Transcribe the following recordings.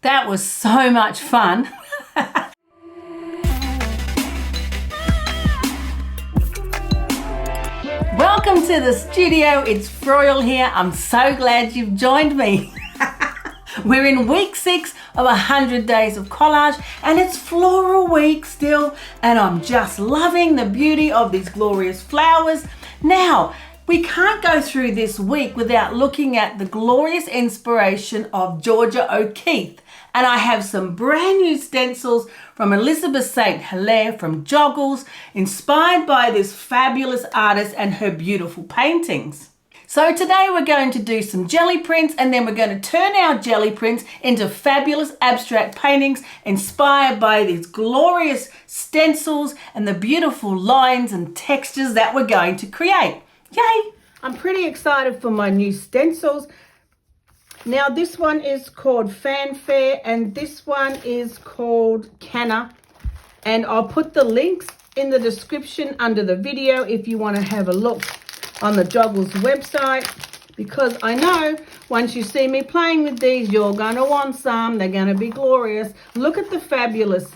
That was so much fun. Welcome to the studio. It's Floral here. I'm so glad you've joined me. We're in week 6 of 100 days of collage, and it's floral week still, and I'm just loving the beauty of these glorious flowers. Now, we can't go through this week without looking at the glorious inspiration of Georgia O'Keeffe, and I have some brand new stencils from Elizabeth St Hilaire from Joggles, inspired by this fabulous artist and her beautiful paintings. So today we're going to do some jelly prints, and then we're going to turn our jelly prints into fabulous abstract paintings inspired by these glorious stencils and the beautiful lines and textures that we're going to create. Yay! I'm pretty excited for my new stencils. Now this one is called Fanfare and this one is called Canna, and I'll put the links in the description under the video if you want to have a look on the Joggles website, because I know once you see me playing with these, you're going to want some. They're going to be glorious. Look at the fabulous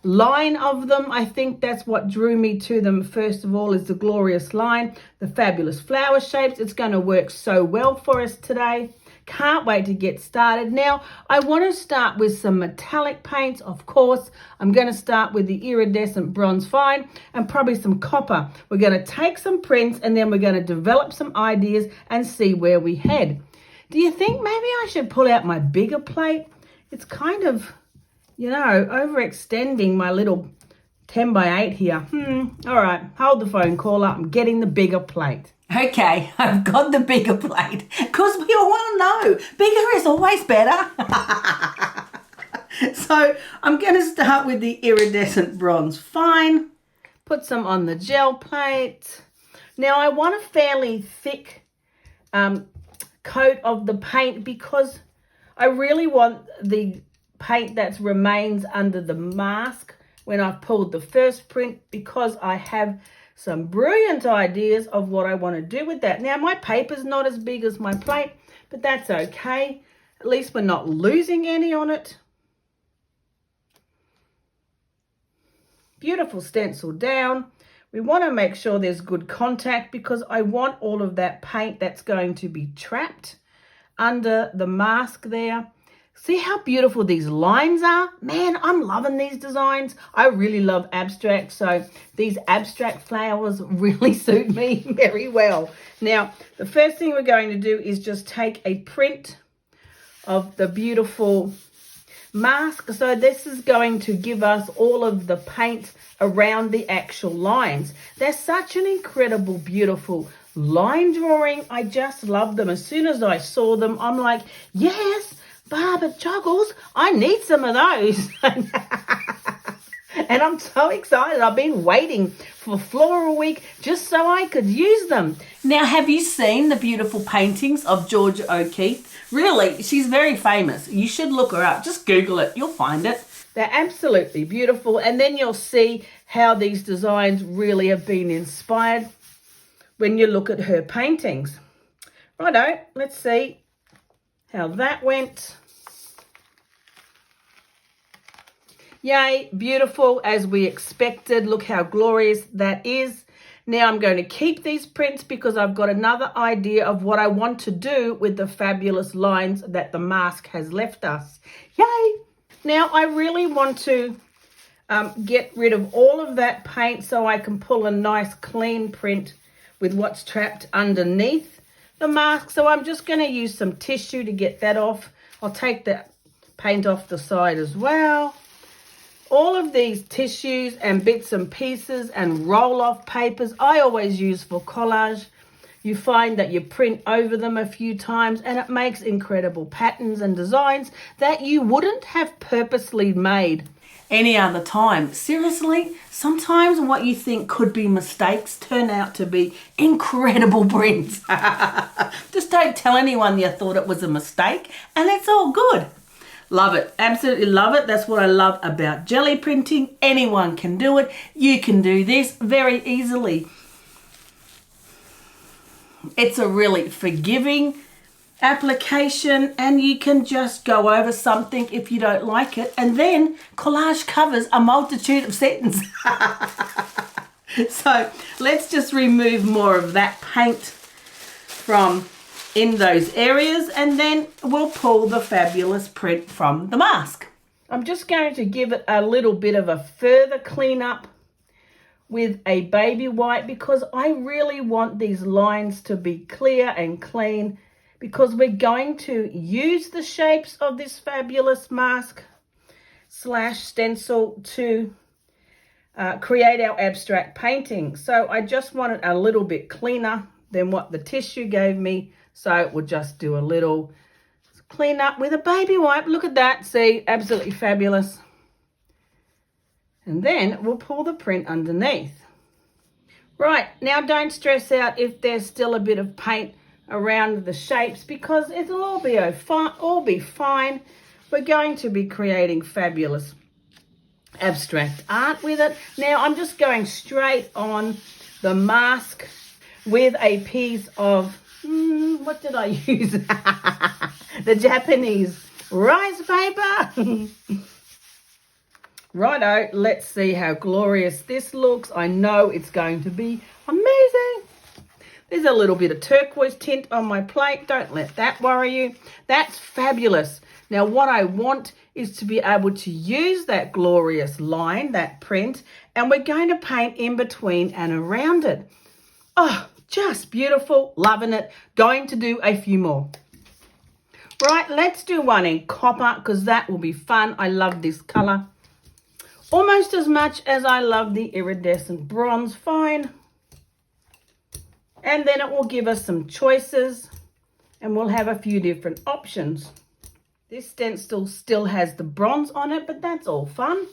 line of them. I think that's what drew me to them first of all, is the glorious line, the fabulous flower shapes. It's going to work so well for us today. Can't wait to get started. Now, I want to start with some metallic paints, of course. I'm going to start with the iridescent bronze fine and probably some copper. We're going to take some prints and then we're going to develop some ideas and see where we head. Do you think maybe I should pull out my bigger plate? It's kind of, you know, overextending my little 10 by 8 here. All right, hold the phone call up. I'm getting the bigger plate. Okay, I've got the bigger plate, because we all well know bigger is always better. So I'm going to start with the iridescent bronze fine. Put some on the gel plate. Now I want a fairly thick coat of the paint, because I really want the paint that remains under the mask when I've pulled the first print, because I have some brilliant ideas of what I want to do with that. Now, my paper's not as big as my plate, but that's okay. At least we're not losing any on it. Beautiful stencil down. We want to make sure there's good contact, because I want all of that paint that's going to be trapped under the mask there. See how beautiful these lines are? Man, I'm loving these designs. I really love abstract, so these abstract flowers really suit me very well. Now, the first thing we're going to do is just take a print of the beautiful mask. So this is going to give us all of the paint around the actual lines. They're such an incredible, beautiful line drawing. I just love them. As soon as I saw them, I'm like, yes, Barb at Joggles, I need some of those. And I'm so excited. I've been waiting for Floral Week just so I could use them. Now, have you seen the beautiful paintings of Georgia O'Keeffe? Really, she's very famous. You should look her up. Just Google it. You'll find it. They're absolutely beautiful. And then you'll see how these designs really have been inspired when you look at her paintings. Righto, let's see how that went. Yay, beautiful as we expected. Look how glorious that is. Now I'm going to keep these prints because I've got another idea of what I want to do with the fabulous lines that the mask has left us. Yay! Now I really want to get rid of all of that paint so I can pull a nice clean print with what's trapped underneath the mask. So I'm just going to use some tissue to get that off. I'll take that paint off the side as well. All of these tissues and bits and pieces and roll-off papers I always use for collage. You find that you print over them a few times and it makes incredible patterns and designs that you wouldn't have purposely made any other time. Seriously, sometimes what you think could be mistakes turn out to be incredible prints. Just don't tell anyone you thought it was a mistake, and it's all good. Love it. Absolutely love it. That's what I love about jelly printing. Anyone can do it. You can do this very easily. It's a really forgiving application, and you can just go over something if you don't like it, and then collage covers a multitude of sentences. So let's just remove more of that paint from in those areas, and then we'll pull the fabulous print from the mask. I'm just going to give it a little bit of a further clean up with a baby white, because I really want these lines to be clear and clean, because we're going to use the shapes of this fabulous mask / stencil to create our abstract painting. So I just want it a little bit cleaner than what the tissue gave me. So we'll just do a little clean up with a baby wipe. Look at that. See, absolutely fabulous. And then we'll pull the print underneath. Right, now don't stress out if there's still a bit of paint around the shapes, because it'll all be fine. We're going to be creating fabulous abstract art with it. Now I'm just going straight on the mask with a piece of, what did I use? The Japanese rice paper. Righto, let's see how glorious this looks. I know it's going to be amazing. There's a little bit of turquoise tint on my plate. Don't let that worry you. That's fabulous. Now what I want is to be able to use that glorious line, that print, and we're going to paint in between and around it. Oh, just beautiful. Loving it. Going to do a few more. Right, let's do one in copper, because that will be fun. I love this colour almost as much as I love the iridescent bronze. Fine. And then it will give us some choices, and we'll have a few different options. This stencil still has the bronze on it, but that's all fun.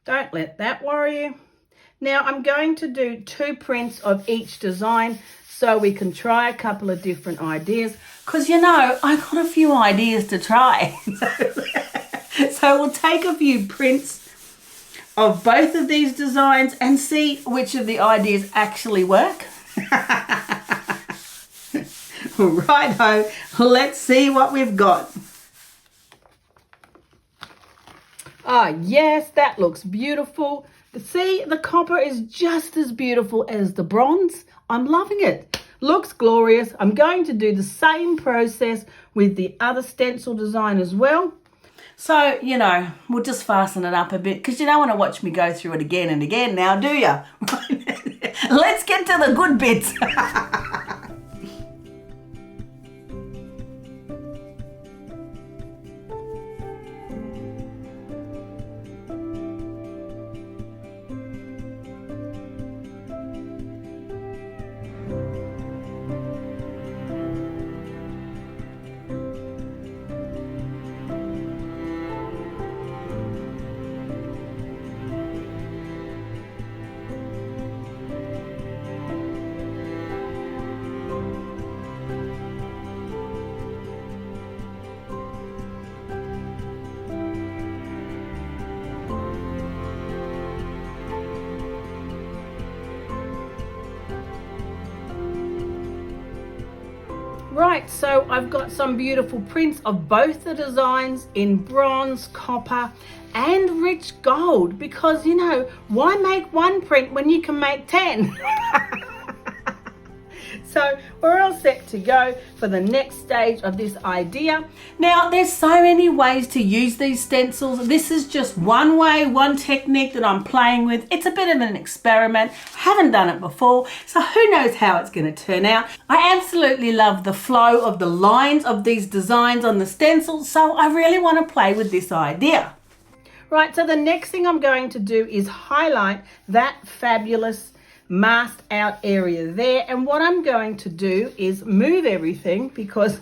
Don't let that worry you. Now I'm going to do 2 prints of each design so we can try a couple of different ideas, because you know I've got a few ideas to try. So we'll take a few prints of both of these designs and see which of the ideas actually work. Righto, let's see what we've got. Ah, yes, that looks beautiful. See, the copper is just as beautiful as the bronze. I'm loving it. Looks glorious. I'm going to do the same process with the other stencil design as well. So, you know, we'll just fasten it up a bit, because you don't want to watch me go through it again and again now, do you? Let's get to the good bits. Right, so I've got some beautiful prints of both the designs in bronze, copper and rich gold, because, you know, why make one print when you can make 10? So we're all set to go for the next stage of this idea. Now, there's so many ways to use these stencils. This is just one way, one technique that I'm playing with. It's a bit of an experiment. Haven't done it before, so who knows how it's going to turn out. I absolutely love the flow of the lines of these designs on the stencils, so I really want to play with this idea. Right, so the next thing I'm going to do is highlight that fabulous masked out area there, and what I'm going to do is move everything, because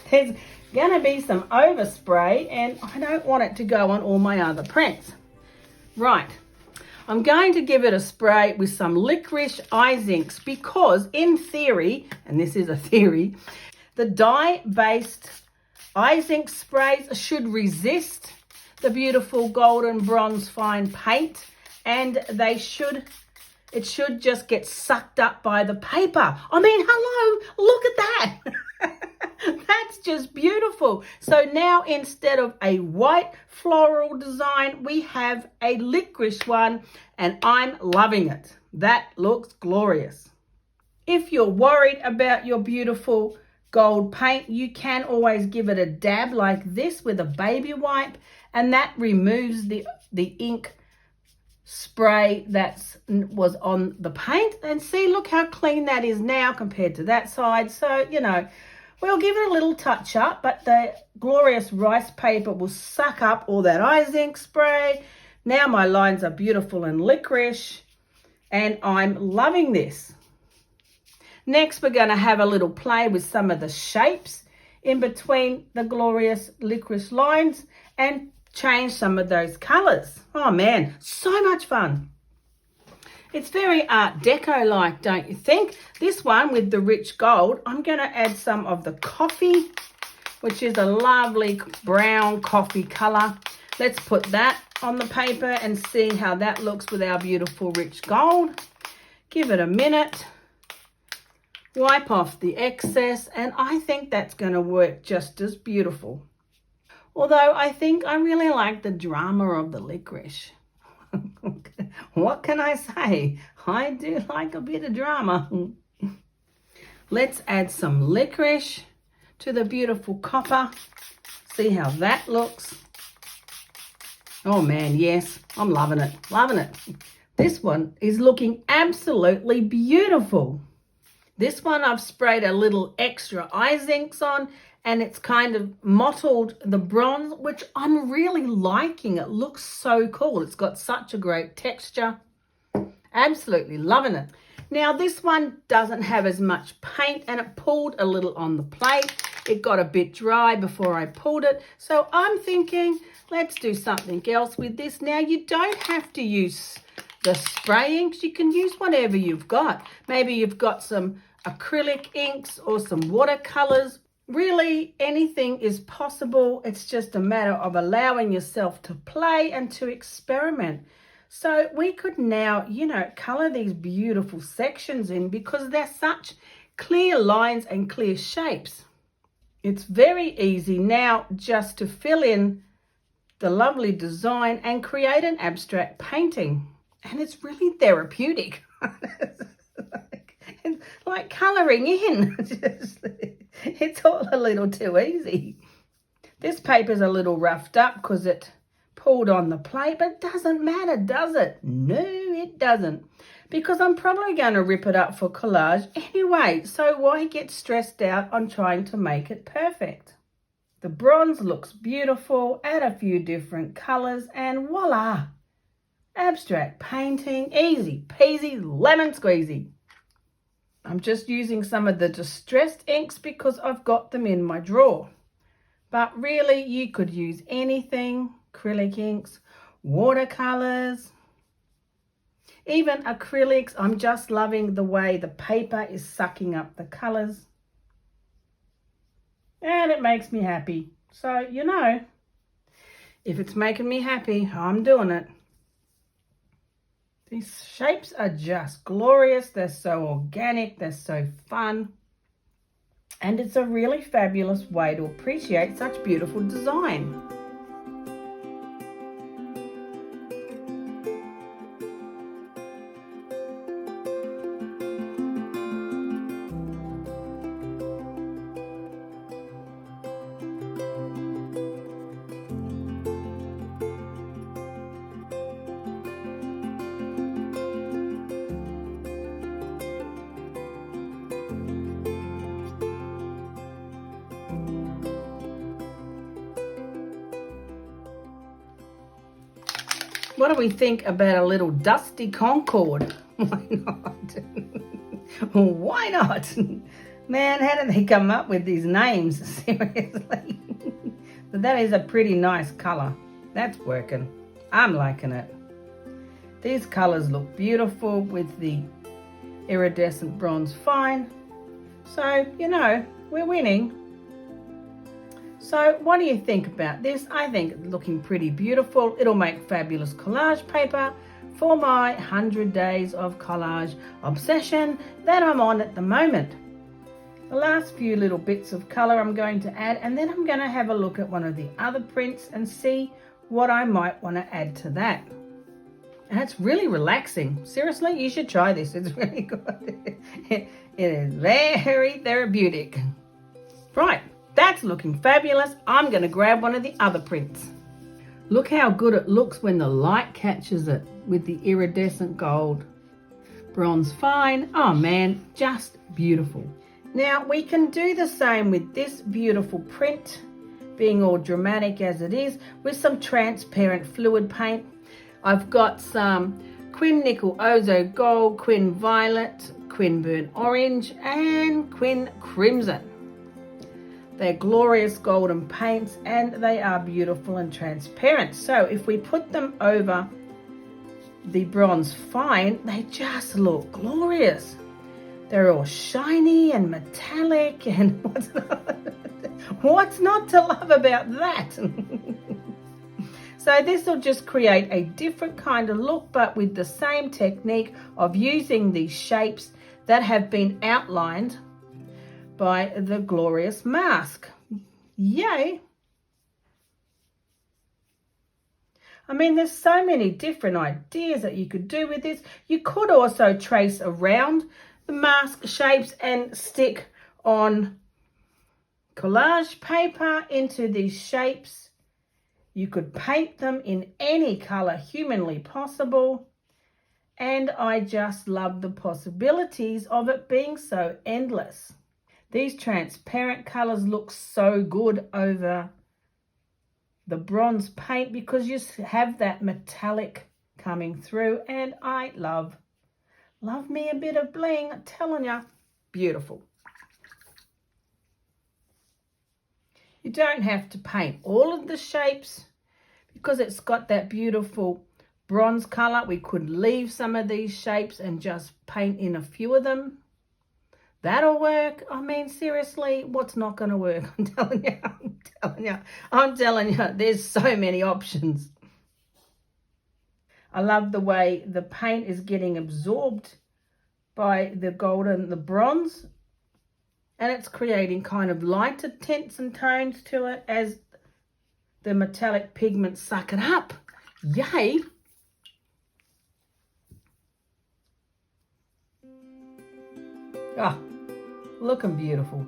there's going to be some overspray and I don't want it to go on all my other prints. Right, I'm going to give it a spray with some licorice eye inks, because in theory, and this is a theory, the dye-based eye ink sprays should resist the beautiful golden bronze fine paint, and they should It should just get sucked up by the paper. I mean, hello, look at that. That's just beautiful. So now instead of a white floral design, we have a licorice one, and I'm loving it. That looks glorious. If you're worried about your beautiful gold paint, you can always give it a dab like this with a baby wipe, and that removes the ink spray that was on the paint. And see, look how clean that is now compared to that side. So, you know, we'll give it a little touch up, but the glorious rice paper will suck up all that eye zinc spray. Now my lines are beautiful and licorice, and I'm loving this. Next, we're going to have a little play with some of the shapes in between the glorious licorice lines and change some of those colours. Oh man, so much fun. It's very Art Deco-like, don't you think? This one with the rich gold, I'm going to add some of the coffee, which is a lovely brown coffee colour. Let's put that on the paper and see how that looks with our beautiful rich gold. Give it a minute. Wipe off the excess, and I think that's going to work just as beautiful. Although I think I really like the drama of the licorice. What can I say? I do like a bit of drama. Let's add some licorice to the beautiful copper. See how that looks. Oh man, yes, I'm loving it, loving it. This one is looking absolutely beautiful. This one I've sprayed a little extra eye zincs on, and it's kind of mottled the bronze, which I'm really liking. It looks so cool. It's got such a great texture. Absolutely loving it. Now this one doesn't have as much paint, and it pulled a little on the plate. It got a bit dry before I pulled it. So I'm thinking, let's do something else with this. Now you don't have to use the spray inks. You can use whatever you've got. Maybe you've got some acrylic inks or some watercolors. Really, anything is possible. It's just a matter of allowing yourself to play and to experiment. So we could now, you know, color these beautiful sections in because they're such clear lines and clear shapes. It's very easy now just to fill in the lovely design and create an abstract painting. And it's really therapeutic. It's like colouring in. It's all a little too easy. This paper's a little roughed up because it pulled on the plate, but it doesn't matter, does it? No, it doesn't. Because I'm probably going to rip it up for collage anyway. So why get stressed out on trying to make it perfect? The bronze looks beautiful. Add a few different colours and voila! Abstract painting, easy peasy, lemon squeezy. I'm just using some of the distressed inks because I've got them in my drawer. But really, you could use anything, acrylic inks, watercolors, even acrylics. I'm just loving the way the paper is sucking up the colors. And it makes me happy. So, you know, if it's making me happy, I'm doing it. These shapes are just glorious. They're so organic. They're so fun. And it's a really fabulous way to appreciate such beautiful design. What do we think about a little dusty Concord? Why not? Why not? Man, how did they come up with these names? Seriously. But that is a pretty nice colour. That's working. I'm liking it. These colours look beautiful with the iridescent bronze fine. So, you know, we're winning. So what do you think about this? I think it's looking pretty beautiful. It'll make fabulous collage paper for my 100 days of collage obsession that I'm on at the moment. The last few little bits of colour I'm going to add, and then I'm going to have a look at one of the other prints and see what I might want to add to that. And it's really relaxing. Seriously, you should try this. It's really good. It is very therapeutic. Right, that's looking fabulous. I'm going to grab one of the other prints. Look how good it looks when the light catches it with the iridescent gold. Bronze fine. Oh man, just beautiful. Now we can do the same with this beautiful print, being all dramatic as it is, with some transparent fluid paint. I've got some Quin Nickel Ozo Gold, Quin Violet, Quin Burnt Orange and Quin Crimson. They're glorious golden paints and they are beautiful and transparent. So if we put them over the bronze fine, they just look glorious. They're all shiny and metallic, and what's not to love about that? So this will just create a different kind of look, but with the same technique of using these shapes that have been outlined by the glorious mask. Yay! I mean, there's so many different ideas that you could do with this. You could also trace around the mask shapes and stick on collage paper into these shapes. You could paint them in any color humanly possible. And I just love the possibilities of it being so endless. These transparent colors look so good over the bronze paint because you have that metallic coming through, and I love me a bit of bling. I'm telling you, beautiful. You don't have to paint all of the shapes because it's got that beautiful bronze color. We could leave some of these shapes and just paint in a few of them. That'll work. I mean, seriously, what's not going to work? I'm telling you, there's so many options. I love the way the paint is getting absorbed by the gold and the bronze, and it's creating kind of lighter tints and tones to it as the metallic pigments suck it up. Yay! Ah, looking beautiful.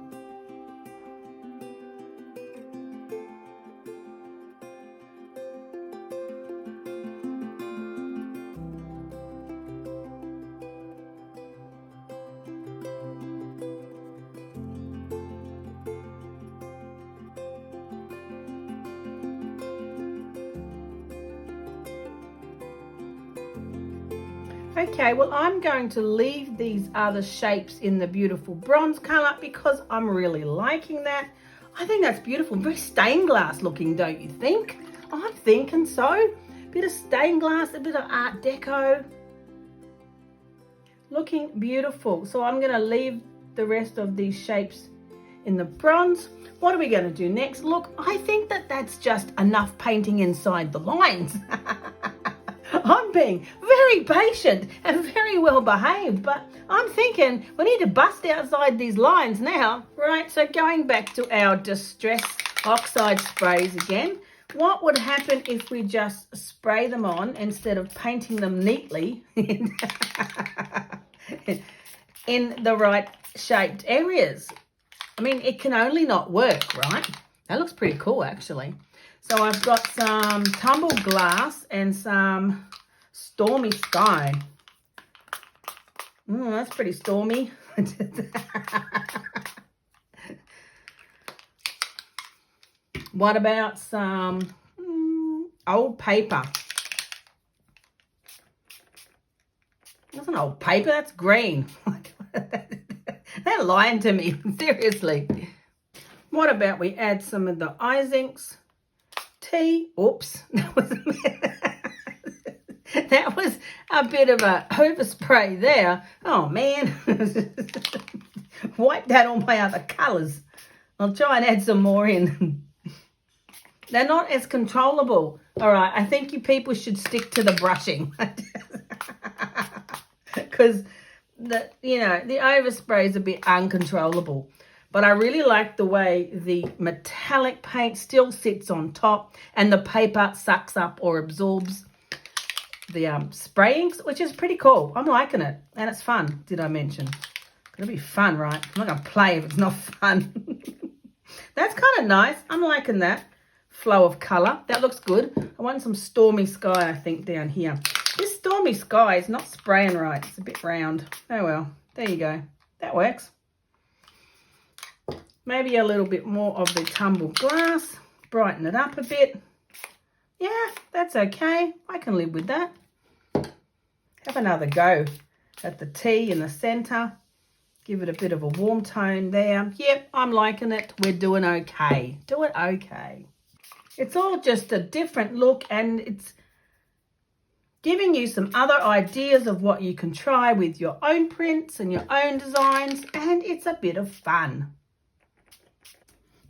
Okay, well, I'm going to leave these other shapes in the beautiful bronze color because I'm really liking that. I think that's beautiful. Very stained glass looking, don't you think? I'm thinking so. Bit of stained glass, a bit of Art Deco. Looking beautiful. So I'm going to leave the rest of these shapes in the bronze. What are we going to do next? Look, I think that that's just enough painting inside the lines. I'm being very patient and very well behaved, but I'm thinking we need to bust outside these lines now. Right, so going back to our Distress Oxide sprays again, what would happen if we just spray them on instead of painting them neatly in the right shaped areas? I mean, it can only not work, right? That looks pretty cool, actually. So I've got some tumbled glass and some Stormy Sky. That's pretty stormy. What about some old paper? That's not old paper, that's green. They're lying to me, seriously. What about we add some of the Izinks tea? Oops, that was a bit of a overspray there. Oh man, wipe that on my other colours. I'll try and add some more in. They're not as controllable. All right, I think you people should stick to the brushing. because the overspray is a bit uncontrollable. But I really like the way the metallic paint still sits on top and the paper sucks up or absorbs the spray inks, which is pretty cool. I'm liking it. And it's fun, did I mention? It'll be fun, right? I'm not going to play if it's not fun. That's kind of nice. I'm liking that flow of colour. That looks good. I want some Stormy Sky, I think, down here. This Stormy Sky is not spraying right. It's a bit round. Oh, well. There you go. That works. Maybe a little bit more of the tumbled glass. Brighten it up a bit. Yeah, that's okay. I can live with that. Have another go at the T in the centre. Give it a bit of a warm tone there. Yep, I'm liking it. We're doing okay. Doing okay. It's all just a different look, and it's giving you some other ideas of what you can try with your own prints and your own designs, and it's a bit of fun.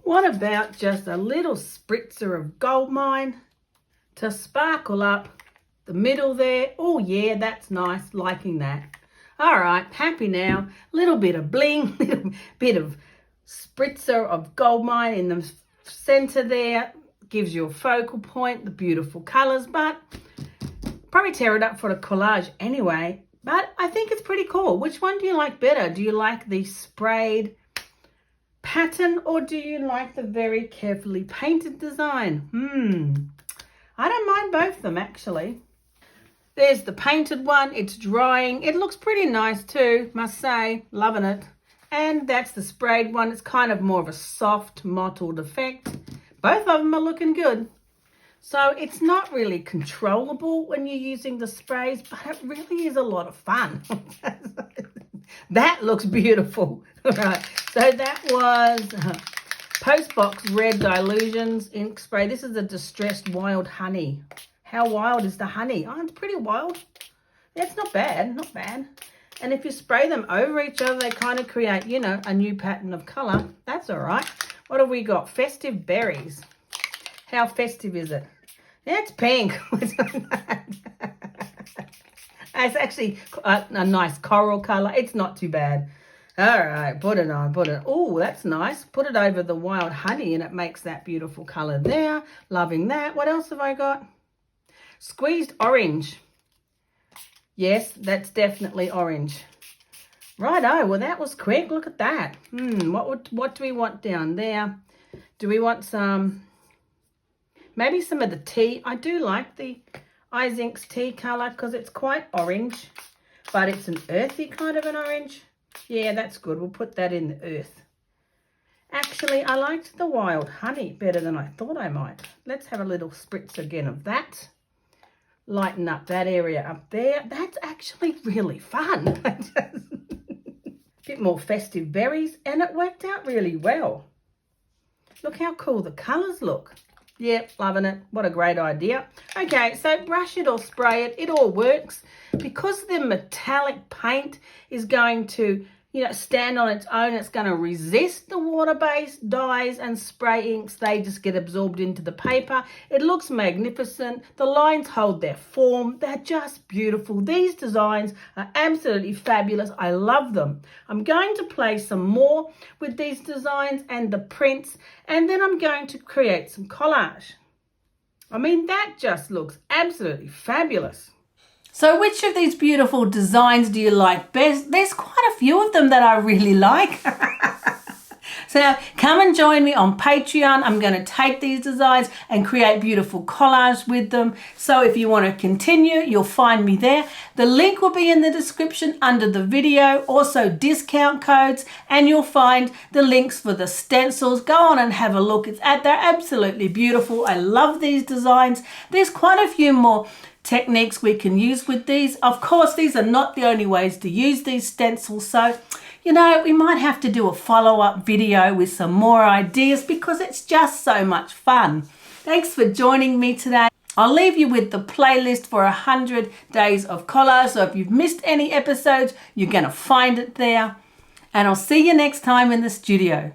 What about just a little spritzer of gold mine to sparkle up the middle there? Oh yeah, that's nice, liking that. All right, happy now. Little bit of bling, little bit of spritzer of gold mine in the center there. Gives you a focal point, the beautiful colors, but probably tear it up for the collage anyway. But I think it's pretty cool. Which one do you like better? Do you like the sprayed pattern, or do you like the very carefully painted design? I don't mind both of them, actually. There's the painted one. It's drying. It looks pretty nice too, must say. Loving it. And that's the sprayed one. It's kind of more of a soft mottled effect. Both of them are looking good. So it's not really controllable when you're using the sprays, but it really is a lot of fun. That looks beautiful. All right, so that was Postbox Red Dilutions ink spray. This is a Distressed Wild Honey. How wild is the honey? Oh, it's pretty wild. Yeah, it's not bad, not bad. And if you spray them over each other, they kind of create, you know, a new pattern of colour. That's all right. What have we got? Festive Berries. How festive is it? Yeah, it's pink. It's actually a nice coral colour. It's not too bad. All right, put it on, put it. Oh, that's nice. Put it over the wild honey and it makes that beautiful colour there. Loving that. What else have I got? Squeezed orange. Yes, that's definitely orange. Righto, well that was quick. Look at that. What do we want down there? Do we want some, maybe some of the tea? I do like the Eyes Ink's tea colour because it's quite orange, but it's an earthy kind of an orange. Yeah, that's good. We'll put that in the earth. Actually, I liked the wild honey better than I thought I might. Let's have a little spritz again of that. Lighten up that area up there. That's actually really fun. Bit more festive berries, and it worked out really well. Look how cool the colours look. Yep, loving it. What a great idea. Okay, so brush it or spray it. It all works. Because the metallic paint is going to, you know, stand on its own, it's going to resist the water-based dyes and spray inks. They just get absorbed into the paper. It looks magnificent. The lines hold their form. They're just beautiful. These designs are absolutely fabulous. I love them. I'm going to play some more with these designs and the prints, and then I'm going to create some collage. I mean, that just looks absolutely fabulous. So which of these beautiful designs do you like best? There's quite a few of them that I really like. So come and join me on Patreon. I'm going to take these designs and create beautiful collage with them. So if you want to continue, you'll find me there. The link will be in the description under the video. Also discount codes, and you'll find the links for the stencils. Go on and have a look. They're absolutely beautiful. I love these designs. There's quite a few more techniques we can use with these. Of course, these are not the only ways to use these stencils, so you know, we might have to do a follow-up video with some more ideas because it's just so much fun. Thanks for joining me today. I'll leave you with the playlist for 100 days of collage, so if you've missed any episodes, you're going to find it there, and I'll see you next time in the studio.